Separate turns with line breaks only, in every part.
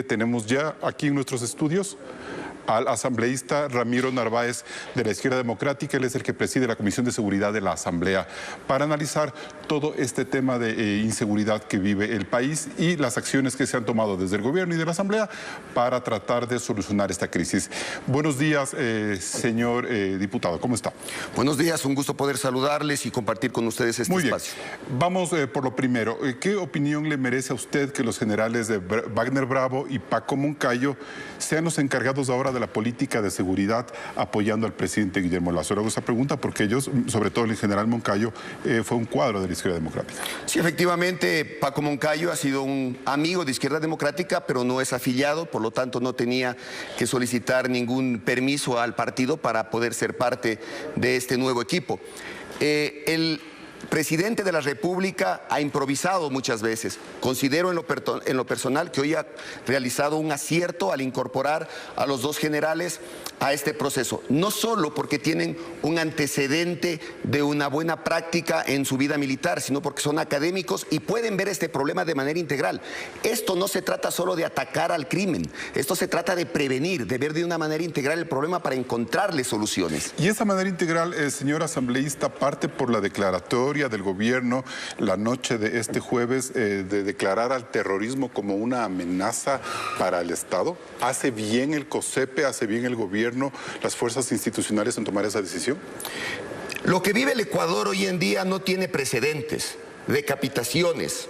tenemos ya aquí en nuestros estudios al asambleísta Ramiro Narváez de la Izquierda Democrática. Él es el que preside la Comisión de Seguridad de la Asamblea para analizar todo este tema de inseguridad que vive el país y las acciones que se han tomado desde el gobierno y de la Asamblea para tratar de solucionar esta crisis. Buenos días, señor diputado, ¿cómo está?
Buenos días, un gusto poder saludarles y compartir con ustedes este espacio.
Vamos por lo primero. ¿Qué opinión le merece a usted que los generales de Wagner Bravo y Paco Moncayo sean los encargados ahora de la política de seguridad apoyando al presidente Guillermo Lazo? Le hago esa pregunta porque ellos, sobre todo el general Moncayo, fue un cuadro de la Izquierda Democrática.
Sí, efectivamente, Paco Moncayo ha sido un amigo de Izquierda Democrática, pero no es afiliado, por lo tanto no tenía que solicitar ningún permiso al partido para poder ser parte de este nuevo equipo. El presidente de la República ha improvisado muchas veces. Considero en lo personal que hoy ha realizado un acierto al incorporar a los dos generales a este proceso. No solo porque tienen un antecedente de una buena práctica en su vida militar, sino porque son académicos y pueden ver este problema de manera integral. Esto no se trata solo de atacar al crimen, esto se trata de prevenir, de ver de una manera integral el problema para encontrarle soluciones.
Y esa manera integral, señor asambleísta, parte por la declaratoria del gobierno la noche de este jueves de declarar al terrorismo como una amenaza para el Estado. ¿Hace bien el COSEPE, hace bien el gobierno, las fuerzas institucionales en tomar esa decisión?
Lo que vive el Ecuador hoy en día no tiene precedentes. Decapitaciones,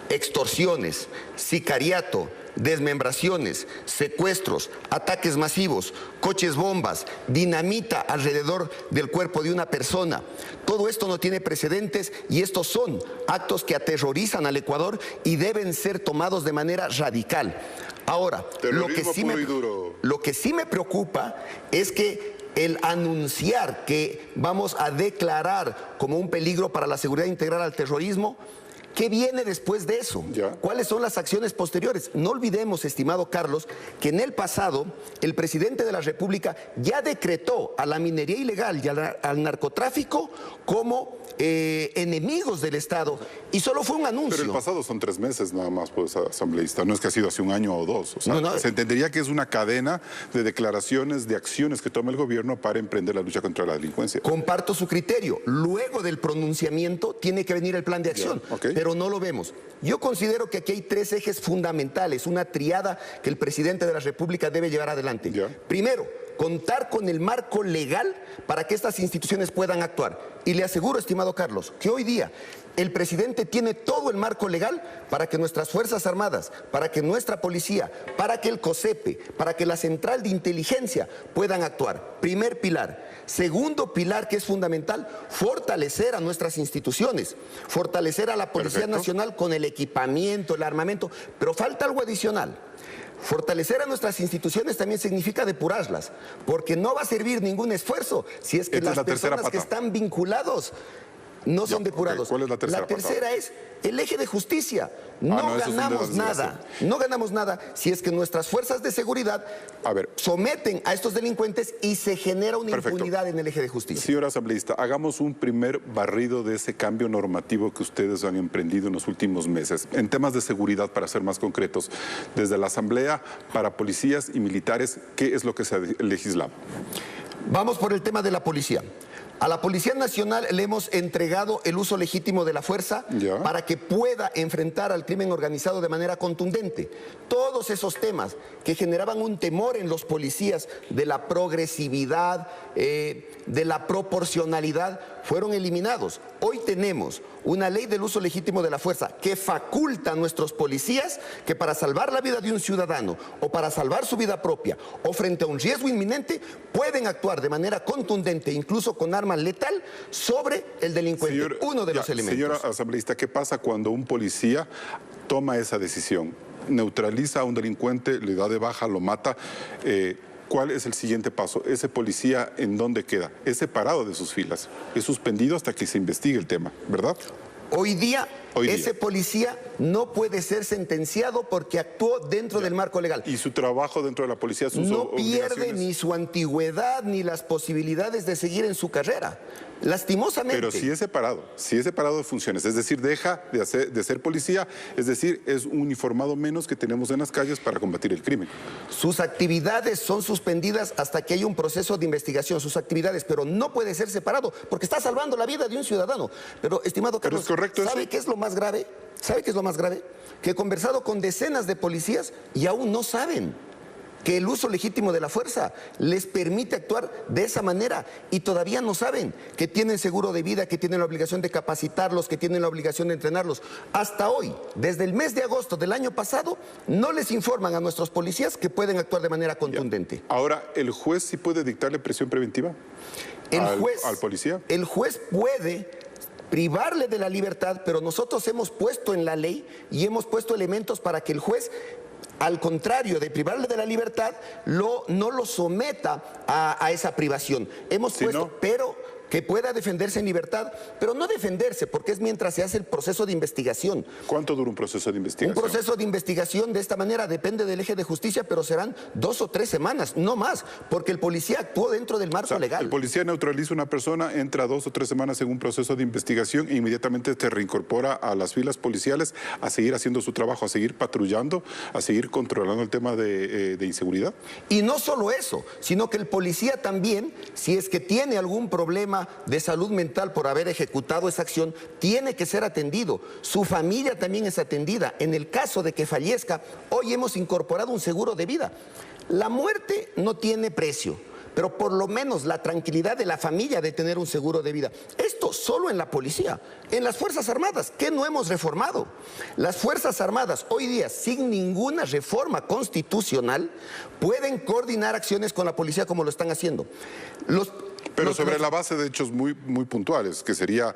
extorsiones, sicariato, desmembraciones, secuestros, ataques masivos, coches bombas, dinamita alrededor del cuerpo de una persona. Todo esto no tiene precedentes y estos son actos que aterrorizan al Ecuador y deben ser tomados de manera radical. Ahora, lo que sí me preocupa es que el anunciar que vamos a declarar como un peligro para la seguridad integral al terrorismo, ¿qué viene después de eso? ¿Cuáles son las acciones posteriores? No olvidemos, estimado Carlos, que en el pasado el presidente de la República ya decretó a la minería ilegal y al narcotráfico como enemigos del Estado, y solo fue un anuncio.
Pero el pasado son 3 meses nada más, pues, asambleísta, no es que ha sido hace 1 año o 2. O sea, se entendería que es una cadena de declaraciones, de acciones que toma el gobierno para emprender la lucha contra la delincuencia.
Comparto su criterio. Luego del pronunciamiento tiene que venir el plan de acción, pero no lo vemos. Yo considero que aquí hay 3 ejes fundamentales, una triada que el presidente de la República debe llevar adelante. Primero, contar con el marco legal para que estas instituciones puedan actuar. Y le aseguro, estimado Carlos, que hoy día el presidente tiene todo el marco legal para que nuestras Fuerzas Armadas, para que nuestra policía, para que el COSEPE, para que la Central de Inteligencia puedan actuar. Primer pilar. Segundo pilar, que es fundamental, fortalecer a nuestras instituciones, fortalecer a la Policía Nacional con el equipamiento, el armamento, pero falta algo adicional. Fortalecer a nuestras instituciones también significa depurarlas, porque no va a servir ningún esfuerzo si es que las personas que están vinculados no son depurados.
¿Cuál es la tercera?
La tercera es el eje de justicia. No ganamos nada, no ganamos nada si es que nuestras fuerzas de seguridad someten a estos delincuentes y se genera una impunidad en el eje de justicia.
Señor asambleísta, hagamos un primer barrido de ese cambio normativo que ustedes han emprendido en los últimos meses. En temas de seguridad, para ser más concretos, desde la Asamblea, para policías y militares, ¿qué es lo que se ha legislado?
Vamos por el tema de la policía. A la Policía Nacional le hemos entregado el uso legítimo de la fuerza para que pueda enfrentar al crimen organizado de manera contundente. Todos esos temas que generaban un temor en los policías de la progresividad, de la proporcionalidad, fueron eliminados. Hoy tenemos una ley del uso legítimo de la fuerza que faculta a nuestros policías que para salvar la vida de un ciudadano o para salvar su vida propia o frente a un riesgo inminente pueden actuar de manera contundente, incluso con arma letal, sobre el delincuente. Uno de los elementos.
Señora asambleísta, ¿qué pasa cuando un policía toma esa decisión? Neutraliza a un delincuente, le da de baja, lo mata. ¿Cuál es el siguiente paso? ¿Ese policía en dónde queda? Es separado de sus filas, es suspendido hasta que se investigue el tema, ¿verdad?
Hoy día Ese policía no puede ser sentenciado porque actuó dentro del marco legal.
¿Y su trabajo dentro de la policía, sus
no pierde
obligaciones?
ni su antigüedad ni las posibilidades de seguir en su carrera. Lastimosamente.
Pero si es separado de funciones, es decir, deja de ser policía, es decir, es un uniformado menos que tenemos en las calles para combatir el crimen.
Sus actividades son suspendidas hasta que haya un proceso de investigación, sus actividades, pero no puede ser separado porque está salvando la vida de un ciudadano. Pero, estimado Carlos,
¿es correcto
¿sabe
eso?
qué es lo más grave? ¿Sabe qué es lo más grave? Que he conversado con decenas de policías y aún no saben que el uso legítimo de la fuerza les permite actuar de esa manera y todavía no saben que tienen seguro de vida, que tienen la obligación de capacitarlos, que tienen la obligación de entrenarlos. Hasta hoy, desde el mes de agosto del año pasado, no les informan a nuestros policías que pueden actuar de manera contundente.
Ahora, ¿el juez sí puede dictarle prisión preventiva al policía?
El juez puede privarle de la libertad, pero nosotros hemos puesto en la ley y hemos puesto elementos para que el juez, al contrario de privarle de la libertad, no lo someta a esa privación. Hemos puesto, pero que pueda defenderse en libertad, pero no defenderse, porque es mientras se hace el proceso de investigación.
¿Cuánto dura un proceso de investigación?
Un proceso de investigación de esta manera depende del eje de justicia, pero serán 2 o 3 semanas, no más, porque el policía actuó dentro del marco legal.
El policía neutraliza a una persona, entra 2 o 3 semanas en un proceso de investigación e inmediatamente se reincorpora a las filas policiales a seguir haciendo su trabajo, a seguir patrullando, a seguir controlando el tema de inseguridad.
Y no solo eso, sino que el policía también, si es que tiene algún problema de salud mental por haber ejecutado esa acción, tiene que ser atendido. Su familia también es atendida. En el caso de que fallezca, hoy hemos incorporado un seguro de vida. La muerte no tiene precio, pero por lo menos la tranquilidad de la familia de tener un seguro de vida. Esto solo en la policía. En las Fuerzas Armadas, ¿qué no hemos reformado? Las Fuerzas Armadas hoy día, sin ninguna reforma constitucional, pueden coordinar acciones con la policía como lo están haciendo.
Pero sobre la base de hechos muy puntuales, que sería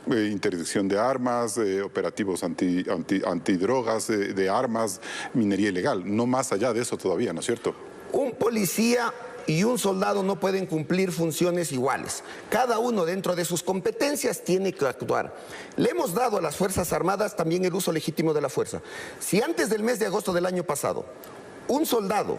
interdicción de armas, operativos antidrogas, de armas, minería ilegal. No más allá de eso todavía, ¿no es cierto?
Un policía y un soldado no pueden cumplir funciones iguales. Cada uno dentro de sus competencias tiene que actuar. Le hemos dado a las Fuerzas Armadas también el uso legítimo de la fuerza. Si antes del mes de agosto del año pasado un soldado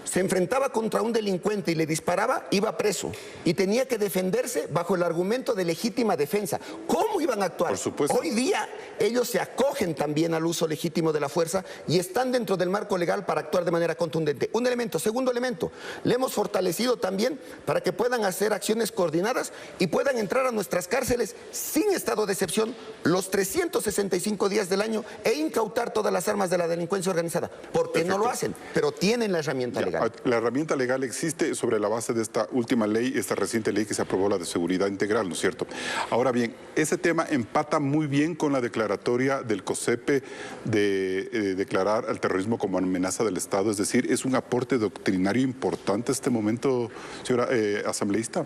se enfrentaba contra un delincuente y le disparaba, iba preso y tenía que defenderse bajo el argumento de legítima defensa. ¿Cómo iban a actuar?
Por supuesto.
Hoy día ellos se acogen también al uso legítimo de la fuerza y están dentro del marco legal para actuar de manera contundente. Un elemento. Segundo elemento, le hemos fortalecido también para que puedan hacer acciones coordinadas y puedan entrar a nuestras cárceles sin estado de excepción los 365 días del año e incautar todas las armas de la delincuencia organizada. Porque no lo hacen, pero tienen la herramienta legal.
La herramienta legal existe sobre la base de esta última ley, esta reciente ley que se aprobó, la de seguridad integral, ¿no es cierto? Ahora bien, ese tema empata muy bien con la declaratoria del COSEPE de declarar al terrorismo como amenaza del Estado, es decir, ¿es un aporte doctrinario importante este momento, señora asambleísta?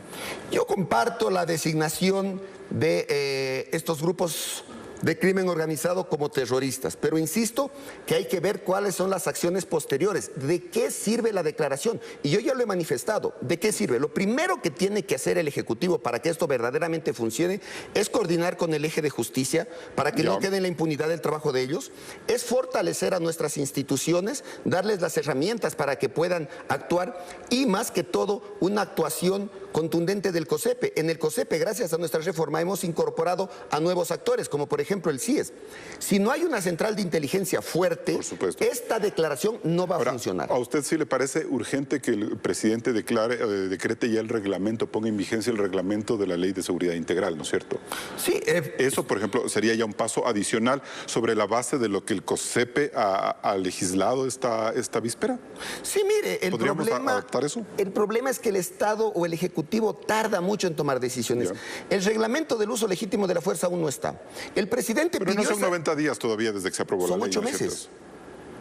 Yo comparto la designación de estos grupos de crimen organizado como terroristas, pero insisto que hay que ver cuáles son las acciones posteriores, de qué sirve la declaración, y yo ya lo he manifestado, ¿de qué sirve? Lo primero que tiene que hacer el Ejecutivo para que esto verdaderamente funcione es coordinar con el eje de justicia para que no quede en la impunidad del trabajo de ellos, es fortalecer a nuestras instituciones, darles las herramientas para que puedan actuar y más que todo una actuación contundente del COSEPE. En el COSEPE, gracias a nuestra reforma, hemos incorporado a nuevos actores, como por ejemplo el CIES. Si no hay una central de inteligencia fuerte, esta declaración no va a funcionar.
¿A usted sí le parece urgente que el presidente decrete ya el reglamento, ponga en vigencia el reglamento de la Ley de Seguridad Integral, ¿no es cierto?
Sí.
Eso, por ejemplo, sería ya un paso adicional sobre la base de lo que el COSEPE ha legislado esta víspera.
Sí, mire,
¿Podríamos adaptar eso?
El problema es que el Estado o el Ejecutivo tarda mucho en tomar decisiones. El reglamento del uso legítimo de la fuerza aún no está. El presidente
Pero no son 90 días todavía desde que se aprobó la ley.
Son 8 meses.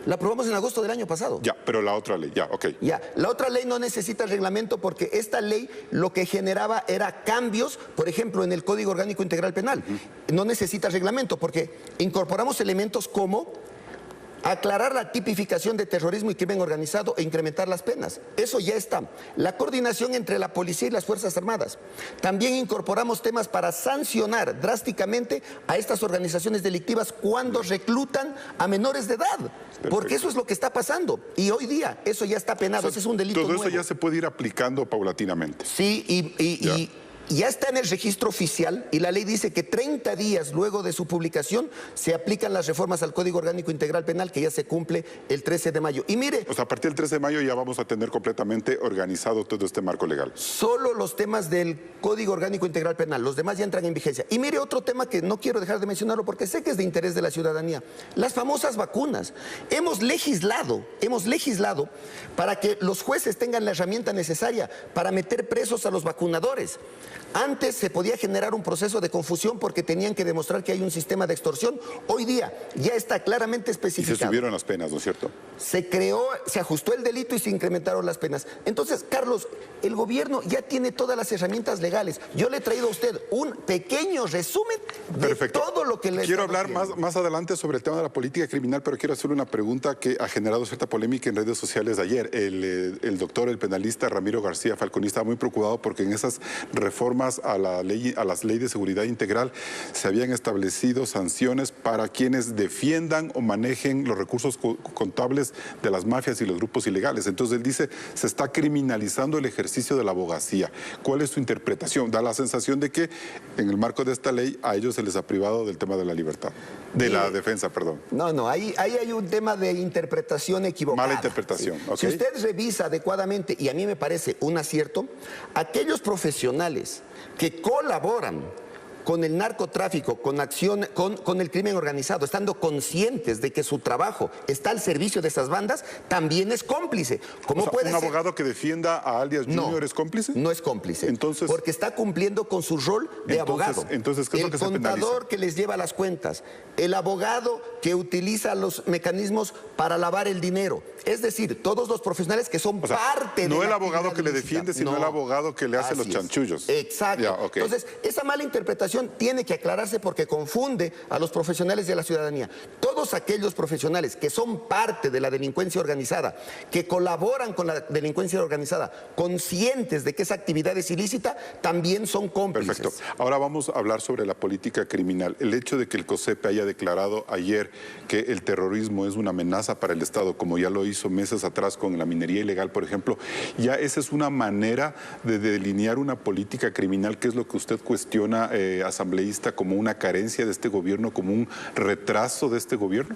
La aprobamos en agosto del año pasado.
Ya, pero la otra ley, ya, ok.
Ya, la otra ley no necesita reglamento porque esta ley lo que generaba era cambios, por ejemplo, en el Código Orgánico Integral Penal. No necesita reglamento porque incorporamos elementos como Aclarar la tipificación de terrorismo y crimen organizado e incrementar las penas. Eso ya está. La coordinación entre la policía y las Fuerzas Armadas. También incorporamos temas para sancionar drásticamente a estas organizaciones delictivas cuando reclutan a menores de edad. Porque eso es lo que está pasando. Y hoy día eso ya está penado. Ese es un delito
todo
nuevo.
eso ya se puede ir aplicando paulatinamente.
Sí, y ya está en el registro oficial y la ley dice que 30 días luego de su publicación se aplican las reformas al Código Orgánico Integral Penal, que ya se cumple el 13 de mayo. Y mire...
O sea, a partir del 13 de mayo ya vamos a tener completamente organizado todo este marco legal.
Solo los temas del Código Orgánico Integral Penal, los demás ya entran en vigencia. Y mire otro tema que no quiero dejar de mencionarlo porque sé que es de interés de la ciudadanía. Las famosas vacunas. Hemos legislado para que los jueces tengan la herramienta necesaria para meter presos a los vacunadores. Antes se podía generar un proceso de confusión porque tenían que demostrar que hay un sistema de extorsión. Hoy día ya está claramente especificado.
Y se subieron las penas, ¿no es cierto?
Se ajustó el delito y se incrementaron las penas. Entonces, Carlos, el gobierno ya tiene todas las herramientas legales. Yo le he traído a usted un pequeño resumen de todo lo que le
quiero hablar más adelante sobre el tema de la política criminal, pero quiero hacerle una pregunta que ha generado cierta polémica en redes sociales de ayer. El doctor, el penalista Ramiro García Falconi estaba muy preocupado porque en esas reformas a las leyes de seguridad integral se habían establecido sanciones para quienes defiendan o manejen los recursos contables de las mafias y los grupos ilegales. Entonces él dice, se está criminalizando el ejercicio de la abogacía. ¿Cuál es su interpretación? Da la sensación de que en el marco de esta ley a ellos se les ha privado del tema de la libertad, de la defensa, perdón.
No, ahí hay un tema de interpretación equivocada.
Mala interpretación, ¿ok?
Si usted revisa adecuadamente, y a mí me parece un acierto, aquellos profesionales que colaboran con el narcotráfico, con el crimen organizado, estando conscientes de que su trabajo está al servicio de esas bandas, también es cómplice. ¿Cómo puede ser?
¿Un abogado que defienda a alias Junior es cómplice?
No es cómplice.
Entonces,
porque está cumpliendo con su rol de abogado.
Entonces, ¿qué es lo que se penaliza?
El contador que les lleva las cuentas, el abogado que utiliza los mecanismos para lavar el dinero. Es decir, todos los profesionales que son parte de
no
la
el abogado que le
ilícita.
defiende, sino el abogado que le hace los chanchullos.
Exacto.
Ya, okay.
Entonces, esa mala interpretación tiene que aclararse porque confunde a los profesionales y a la ciudadanía. Todos aquellos profesionales que son parte de la delincuencia organizada, que colaboran con la delincuencia organizada, conscientes de que esa actividad es ilícita, también son cómplices.
Perfecto. Ahora vamos a hablar sobre la política criminal. El hecho de que el COSEPE haya declarado ayer que el terrorismo es una amenaza para el Estado, como ya lo hizo meses atrás con la minería ilegal, por ejemplo, ya esa es una manera de delinear una política criminal, que es lo que usted cuestiona, asambleísta, como una carencia de este gobierno, como un retraso de este gobierno.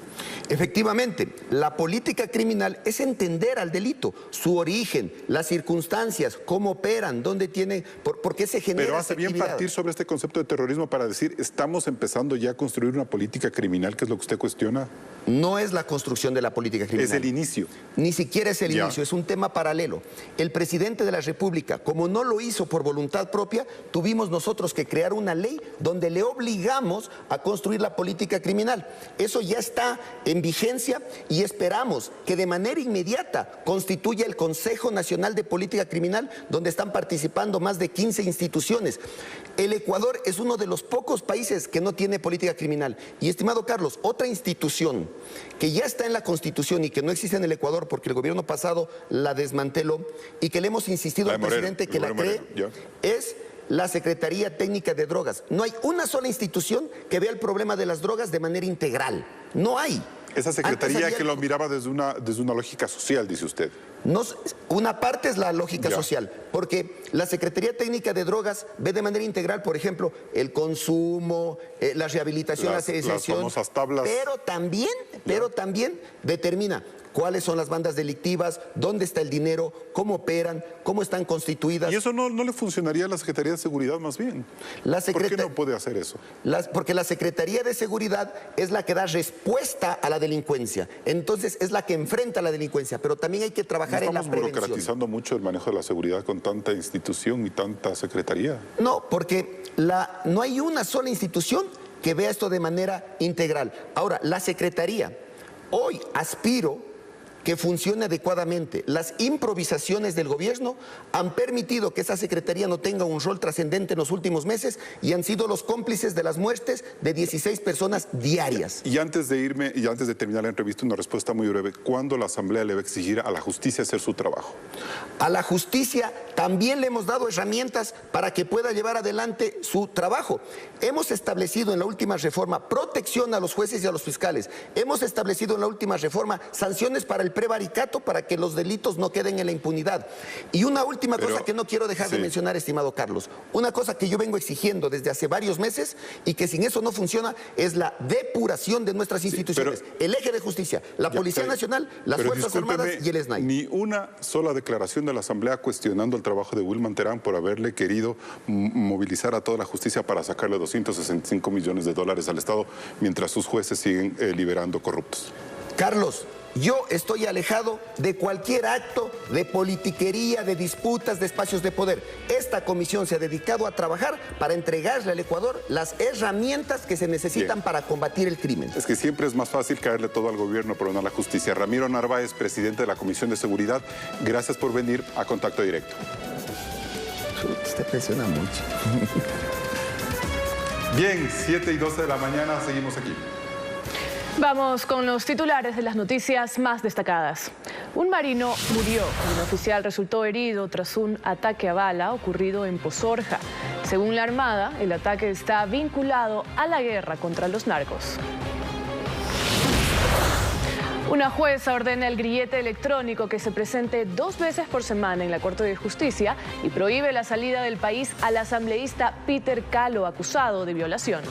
Efectivamente, la política criminal es entender al delito, su origen, las circunstancias, cómo operan, dónde tienen, por qué se genera.
Pero hace bien partir sobre este concepto de terrorismo para decir, estamos empezando ya a construir una política criminal, que es lo que usted cuestiona.
No es la construcción de la política criminal.
Es el inicio.
Ni siquiera es el inicio, es un tema paralelo. El presidente de la República, como no lo hizo por voluntad propia, tuvimos nosotros que crear una ley donde le obligamos a construir la política criminal. Eso ya está en vigencia y esperamos que de manera inmediata constituya el Consejo Nacional de Política Criminal, donde están participando más de 15 instituciones. El Ecuador es uno de los pocos países que no tiene política criminal. Y, estimado Carlos, otra institución que ya está en la Constitución y que no existe en el Ecuador porque el gobierno pasado la desmanteló y que le hemos insistido al presidente que la cree, es la Secretaría Técnica de Drogas. No hay una sola institución que vea el problema de las drogas de manera integral. No hay.
Esa secretaría que lo miraba desde una lógica social, dice usted.
No, una parte es la lógica social, porque la Secretaría Técnica de Drogas ve de manera integral, por ejemplo, el consumo, la rehabilitación, la serialización,
las famosas tablas.
Pero también determina cuáles son las bandas delictivas, dónde está el dinero, cómo operan, cómo están constituidas.
¿Y eso no le funcionaría a la Secretaría de Seguridad más bien? ¿Por qué no puede hacer eso?
Porque la Secretaría de Seguridad es la que da respuesta a la delincuencia. Entonces es la que enfrenta a la delincuencia, pero también hay que trabajar en la prevención.
¿Estamos burocratizando mucho el manejo de la seguridad con tanta institución y tanta secretaría?
No, porque no hay una sola institución que vea esto de manera integral. Ahora, la Secretaría, hoy aspiro que funcione adecuadamente. Las improvisaciones del gobierno han permitido que esa secretaría no tenga un rol trascendente en los últimos meses y han sido los cómplices de las muertes de 16 personas diarias.
Y antes de irme y antes de terminar la entrevista, una respuesta muy breve. ¿Cuándo la Asamblea le va a exigir a la justicia hacer su trabajo?
A la justicia también le hemos dado herramientas para que pueda llevar adelante su trabajo. Hemos establecido en la última reforma protección a los jueces y a los fiscales. Hemos establecido en la última reforma sanciones para el prevaricato para que los delitos no queden en la impunidad. Y una última cosa que no quiero dejar de mencionar, estimado Carlos. Una cosa que yo vengo exigiendo desde hace varios meses y que sin eso no funciona es la depuración de nuestras instituciones. El eje de justicia, la Policía Nacional, las Fuerzas Armadas y el SNAI.
Ni una sola declaración de la Asamblea cuestionando el trabajo de Wilman Terán por haberle querido movilizar a toda la justicia para sacarle 265 millones de dólares al Estado mientras sus jueces siguen liberando corruptos.
Carlos, yo estoy alejado de cualquier acto de politiquería, de disputas, de espacios de poder. Esta comisión se ha dedicado a trabajar para entregarle al Ecuador las herramientas que se necesitan para combatir el crimen.
Es que siempre es más fácil caerle todo al gobierno, pero no a la justicia. Ramiro Narváez, presidente de la Comisión de Seguridad, gracias por venir a Contacto Directo.
Usted presiona mucho.
Bien, 7:12 de la mañana, seguimos aquí.
Vamos con los titulares de las noticias más destacadas. Un marino murió y un oficial resultó herido tras un ataque a bala ocurrido en Pozorja. Según la Armada, el ataque está vinculado a la guerra contra los narcos. Una jueza ordena el grillete electrónico que se presente 2 veces por semana en la Corte de Justicia y prohíbe la salida del país al asambleísta Peter Calo, acusado de violación.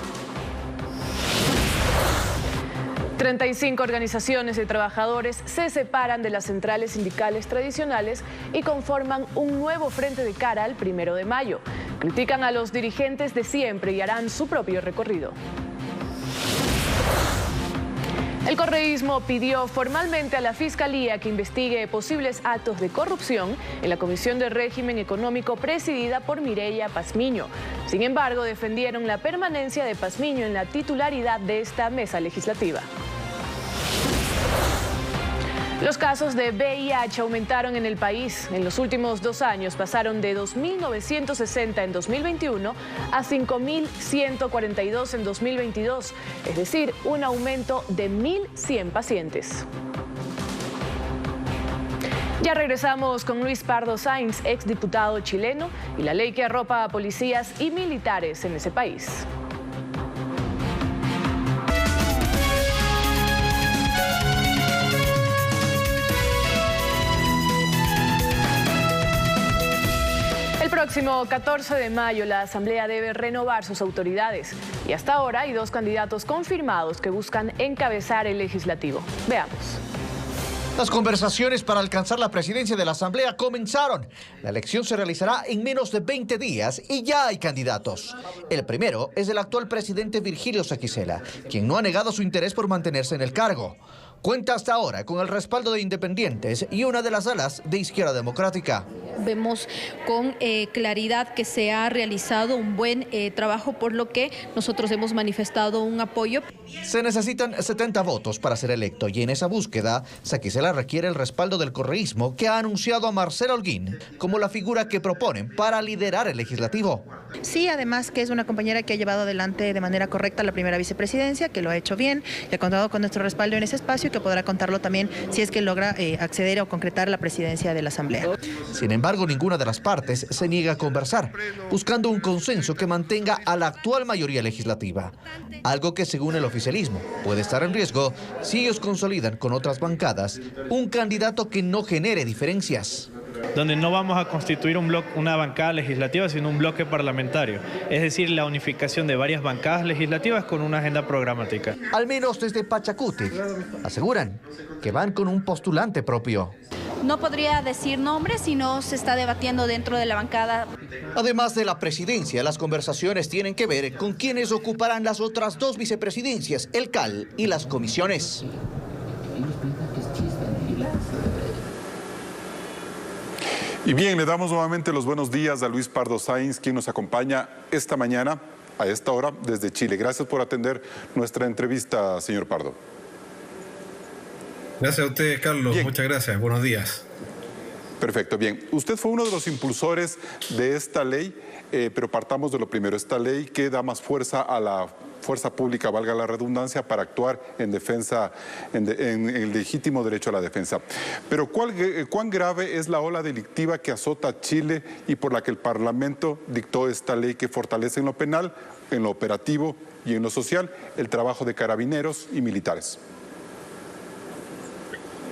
35 organizaciones de trabajadores se separan de las centrales sindicales tradicionales y conforman un nuevo frente de cara al 1 de mayo. Critican a los dirigentes de siempre y harán su propio recorrido. El correísmo pidió formalmente a la Fiscalía que investigue posibles actos de corrupción en la Comisión de Régimen Económico presidida por Mireya Pazmiño. Sin embargo, defendieron la permanencia de Pazmiño en la titularidad de esta mesa legislativa. Los casos de VIH aumentaron en el país. En los últimos 2 años pasaron de 2.960 en 2021 a 5.142 en 2022, es decir, un aumento de 1.100 pacientes. Ya regresamos con Luis Pardo Sáenz, exdiputado chileno, y la ley que arropa a policías y militares en ese país. El próximo 14 de mayo la Asamblea debe renovar sus autoridades y hasta ahora hay 2 candidatos confirmados que buscan encabezar el legislativo. Veamos.
Las conversaciones para alcanzar la presidencia de la Asamblea comenzaron. La elección se realizará en menos de 20 días y ya hay candidatos. El primero es el actual presidente Virgilio Saquicela, quien no ha negado su interés por mantenerse en el cargo. Cuenta hasta ahora con el respaldo de independientes y una de las alas de Izquierda Democrática.
Vemos con claridad que se ha realizado un buen trabajo, por lo que nosotros hemos manifestado un apoyo.
Se necesitan 70 votos para ser electo y en esa búsqueda, Saquicela requiere el respaldo del correísmo, que ha anunciado a Marcela Holguín como la figura que proponen para liderar el legislativo.
Sí, además que es una compañera que ha llevado adelante de manera correcta la primera vicepresidencia, que lo ha hecho bien y ha contado con nuestro respaldo en ese espacio y que podrá contarlo también si es que logra acceder o concretar la presidencia de la Asamblea.
Sin embargo, ninguna de las partes se niega a conversar, buscando un consenso que mantenga a la actual mayoría legislativa. Algo que, según el oficialismo, puede estar en riesgo si ellos consolidan con otras bancadas un candidato que no genere diferencias.
Donde no vamos a constituir un bloque, una bancada legislativa, sino un bloque parlamentario. Es decir, la unificación de varias bancadas legislativas con una agenda programática.
Al menos desde Pachacuti aseguran que van con un postulante propio.
No podría decir nombres si no se está debatiendo dentro de la bancada.
Además de la presidencia, las conversaciones tienen que ver con quienes ocuparán las otras 2 vicepresidencias, el CAL y las comisiones.
Y bien, le damos nuevamente los buenos días a Luis Pardo Sáenz, quien nos acompaña esta mañana, a esta hora, desde Chile. Gracias por atender nuestra entrevista, señor Pardo.
Gracias a ustedes, Carlos.
Bien.
Muchas gracias. Buenos días.
Perfecto, bien. Usted fue uno de los impulsores de esta ley, pero partamos de lo primero. Esta ley que da más fuerza a la fuerza pública, valga la redundancia, para actuar en defensa, en el legítimo derecho a la defensa. Pero ¿cuán grave es la ola delictiva que azota a Chile y por la que el Parlamento dictó esta ley que fortalece en lo penal, en lo operativo y en lo social el trabajo de carabineros y militares?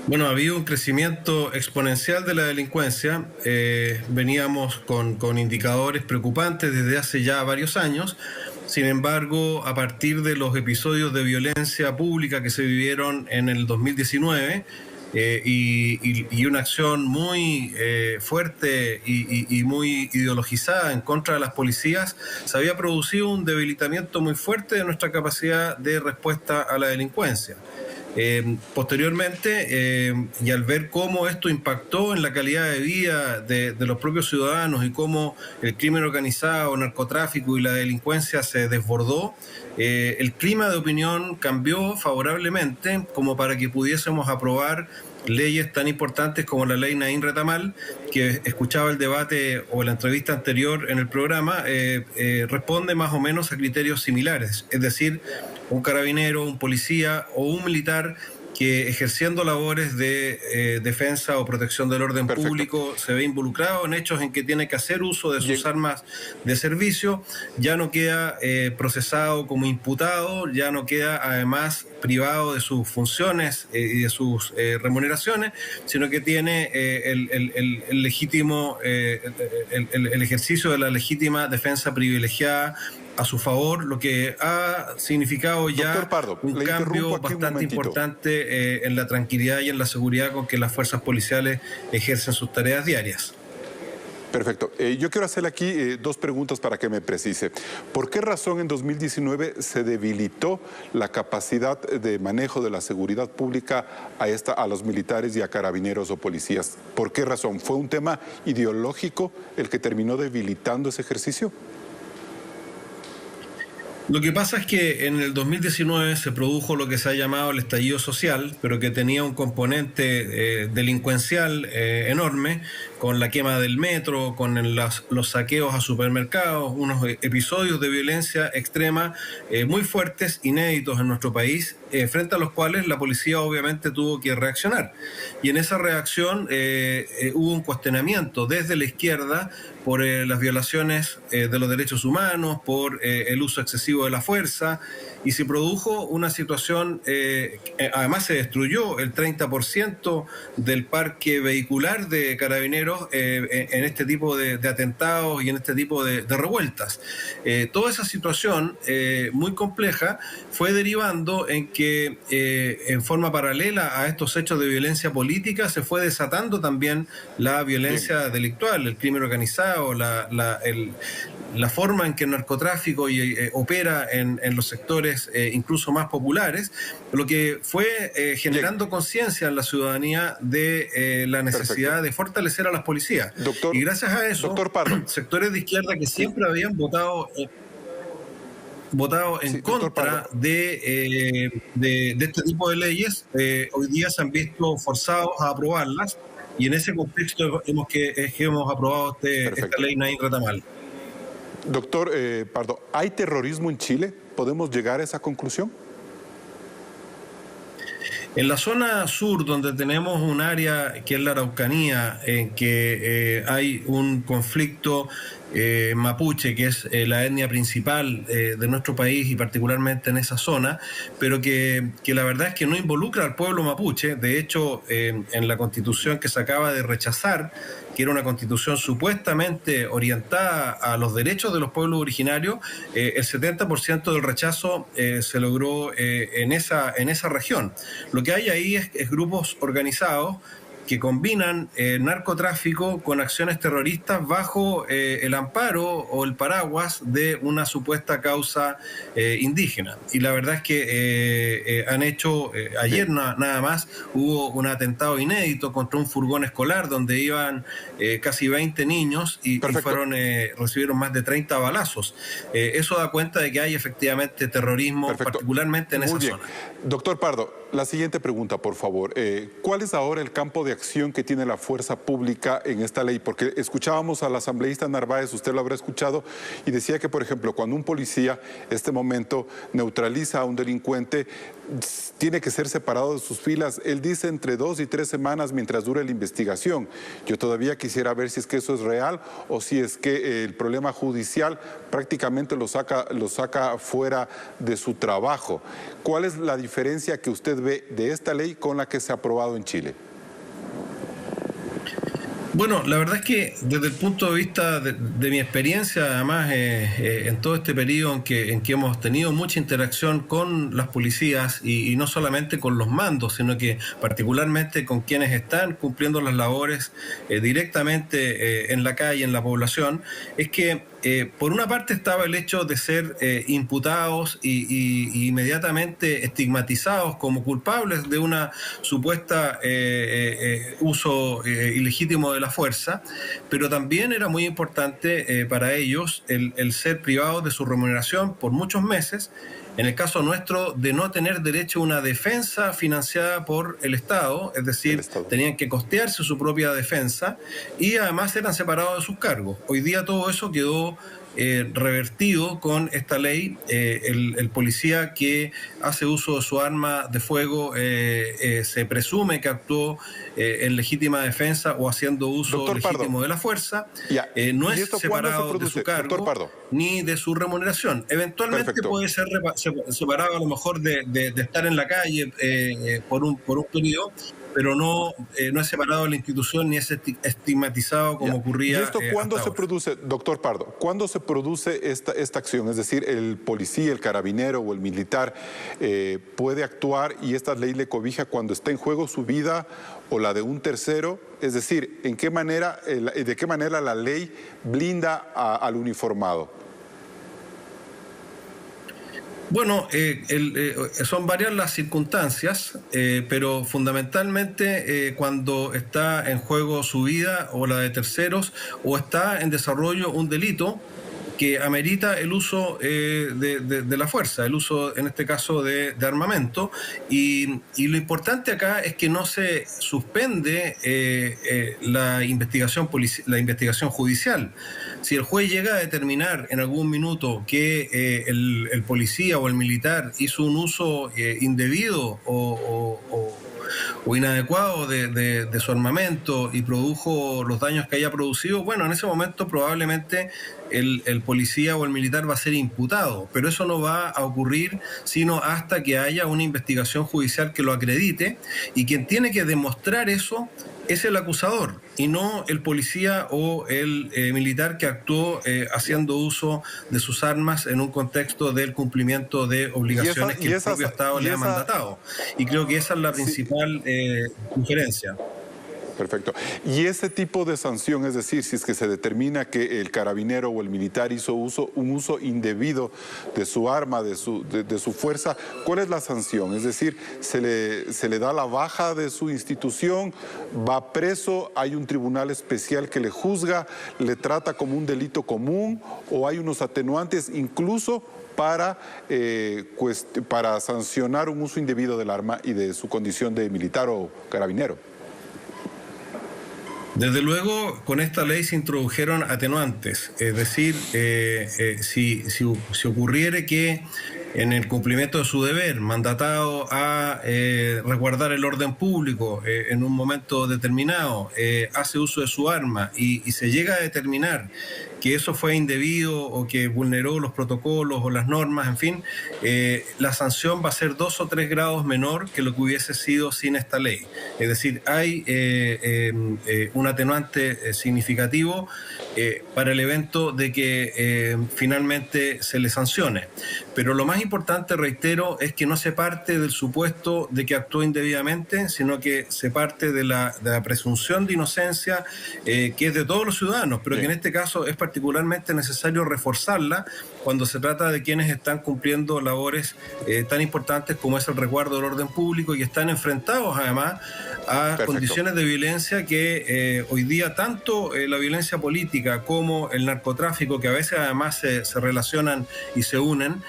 Bueno, ha habido un crecimiento exponencial de la delincuencia. Veníamos con indicadores preocupantes desde hace ya varios años. Sin embargo, a partir de los episodios de violencia pública que se vivieron en el 2019 y una acción muy fuerte y muy ideologizada en contra de las policías, se había producido un debilitamiento muy fuerte de nuestra capacidad de respuesta a la delincuencia. Posteriormente, y al ver cómo esto impactó en la calidad de vida de los propios ciudadanos y cómo el crimen organizado, narcotráfico y la delincuencia se desbordó, el clima de opinión cambió favorablemente como para que pudiésemos aprobar leyes tan importantes como la ley Naín Retamal, que escuchaba el debate o la entrevista anterior en el programa, responde más o menos a criterios similares, es decir, un carabinero, un policía o un militar que ejerciendo labores de defensa o protección del orden público se ve involucrado en hechos en que tiene que hacer uso de sus armas de servicio, ya no queda procesado como imputado, ya no queda además privado de sus funciones y de sus remuneraciones, sino que tiene el legítimo, el ejercicio de la legítima defensa privilegiada a su favor, lo que ha significado ya
Pardo,
un cambio bastante importante en la tranquilidad y en la seguridad con que las fuerzas policiales ejercen sus tareas diarias.
Perfecto. Yo quiero hacerle aquí dos preguntas para que me precise. ¿Por qué razón en 2019 se debilitó la capacidad de manejo de la seguridad pública a los militares y a carabineros o policías? ¿Por qué razón? ¿Fue un tema ideológico el que terminó debilitando ese ejercicio?
Lo que pasa es que en el 2019 se produjo lo que se ha llamado el estallido social, pero que tenía un componente delincuencial enorme, con la quema del metro, con los saqueos a supermercados, unos episodios de violencia extrema muy fuertes, inéditos en nuestro país, frente a los cuales la policía obviamente tuvo que reaccionar. Y en esa reacción hubo un cuestionamiento desde la izquierda por las violaciones de los derechos humanos, por el uso excesivo de la fuerza, y se produjo una situación, además se destruyó el 30% del parque vehicular de carabineros en este tipo de atentados y en este tipo de revueltas. Toda esa situación muy compleja fue derivando en que en forma paralela a estos hechos de violencia política se fue desatando también la violencia delictual, el crimen organizado, la forma en que el narcotráfico opera en los sectores incluso más populares, lo que fue generando conciencia en la ciudadanía de la necesidad de fortalecer a las policías. Y gracias a eso, sectores de izquierda que siempre habían votado en contra de este tipo de leyes, hoy día se han visto forzados a aprobarlas, y en ese contexto hemos aprobado esta ley Naín Retamal.
Doctor Pardo, ¿hay terrorismo en Chile? ¿Podemos llegar a esa conclusión?
En la zona sur, donde tenemos un área que es la Araucanía, en que hay un conflicto mapuche, que es la etnia principal de nuestro país y particularmente en esa zona, pero que la verdad es que no involucra al pueblo mapuche. De hecho, en la constitución que se acaba de rechazar, que era una constitución supuestamente orientada a los derechos de los pueblos originarios, el 70% del rechazo se logró en esa región. Lo que hay ahí es grupos organizados que combinan narcotráfico con acciones terroristas bajo el amparo o el paraguas de una supuesta causa indígena. Y la verdad es que han hecho, ayer nada más, hubo un atentado inédito contra un furgón escolar donde iban casi 20 niños y recibieron más de 30 balazos. Eso da cuenta de que hay efectivamente terrorismo, particularmente en esa zona.
Doctor Pardo, La siguiente pregunta, por favor. ¿Cuál es ahora el campo de acción que tiene la fuerza pública en esta ley? Porque escuchábamos al asambleísta Narváez, usted lo habrá escuchado, y decía que, por ejemplo, cuando un policía en este momento neutraliza a un delincuente, tiene que ser separado de sus filas. Él dice entre 2 y 3 semanas mientras dure la investigación. Yo todavía quisiera ver si es que eso es real o si es que el problema judicial prácticamente lo saca fuera de su trabajo. ¿Cuál es la diferencia que usted ve de esta ley con la que se ha aprobado en Chile?
Bueno, la verdad es que desde el punto de vista de mi experiencia, además, en todo este periodo en que hemos tenido mucha interacción con las policías y no solamente con los mandos, sino que particularmente con quienes están cumpliendo las labores directamente en la calle, en la población, es que por una parte estaba el hecho de ser imputados y inmediatamente estigmatizados como culpables de una supuesta uso ilegítimo de la fuerza, pero también era muy importante para ellos el ser privados de su remuneración por muchos meses. En el caso nuestro, de no tener derecho a una defensa financiada por el Estado, es decir, tenían que costearse su propia defensa y además eran separados de sus cargos. Hoy día todo eso quedó revertido con esta ley. El policía que hace uso de su arma de fuego se presume que actuó en legítima defensa o haciendo uso legítimo de la fuerza. No es separado de su cargo ni de su remuneración. Eventualmente puede ser separado a lo mejor de estar en la calle por un periodo, pero no es separado de la institución ni es estigmatizado como ocurría.
¿Y esto cuándo se produce, doctor Pardo? ¿Cuándo se produce esta acción? Es decir, el policía, el carabinero o el militar puede actuar y esta ley le cobija cuando está en juego su vida o la de un tercero. Es decir, ¿de qué manera la ley blinda al uniformado?
Bueno, son varias las circunstancias, pero fundamentalmente cuando está en juego su vida o la de terceros o está en desarrollo un delito que amerita el uso de la fuerza, el uso en este caso de armamento, y lo importante acá es que no se suspende la investigación judicial. Si el juez llega a determinar en algún minuto que el policía o el militar hizo un uso indebido o inadecuado de su armamento y produjo los daños que haya producido, bueno, en ese momento probablemente el policía o el militar va a ser imputado, pero eso no va a ocurrir sino hasta que haya una investigación judicial que lo acredite, y quien tiene que demostrar eso es el acusador y no el policía o el militar que actuó haciendo uso de sus armas en un contexto del cumplimiento de obligaciones que el propio Estado le ha mandatado. Y creo que esa es la principal diferencia.
Perfecto. Y ese tipo de sanción, es decir, si es que se determina que el carabinero o el militar hizo un uso indebido de su arma, de su fuerza, ¿cuál es la sanción? Es decir, ¿se le da la baja de su institución? ¿Va preso? ¿Hay un tribunal especial que le juzga? ¿Le trata como un delito común? ¿O hay unos atenuantes incluso para sancionar un uso indebido del arma y de su condición de militar o carabinero?
Desde luego, con esta ley se introdujeron atenuantes, es decir, si ocurriere que en el cumplimiento de su deber, mandatado a resguardar el orden público en un momento determinado, hace uso de su arma y se llega a determinar que eso fue indebido o que vulneró los protocolos o las normas, en fin, la sanción va a ser 2 o 3 grados menor que lo que hubiese sido sin esta ley. Es decir, hay un atenuante significativo para el evento de que finalmente se le sancione. Pero lo más importante, reitero, es que no se parte del supuesto de que actuó indebidamente, sino que se parte de la presunción de inocencia que es de todos los ciudadanos, pero que en este caso es particularmente necesario reforzarla cuando se trata de quienes están cumpliendo labores tan importantes como es el resguardo del orden público y están enfrentados además a condiciones de violencia que hoy día tanto la violencia política climática como el narcotráfico, que a veces además se relacionan y se unen,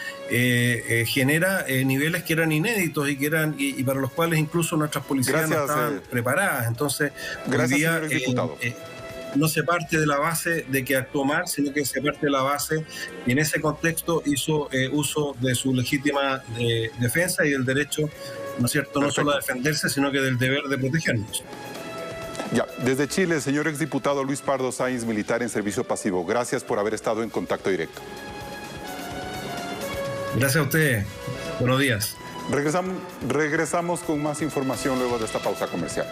genera niveles que eran inéditos y para los cuales incluso nuestras policías no estaban preparadas. Entonces, hoy día no se parte de la base de que actuó mal, sino que se parte de la base y en ese contexto hizo uso de su legítima defensa y del derecho, ¿no es cierto?, no solo a defenderse, sino que del deber de protegernos.
Ya, desde Chile, señor exdiputado Luis Pardo Sáenz, militar en servicio pasivo, gracias por haber estado en contacto directo.
Gracias a usted. Buenos días.
Regresamos con más información luego de esta pausa comercial.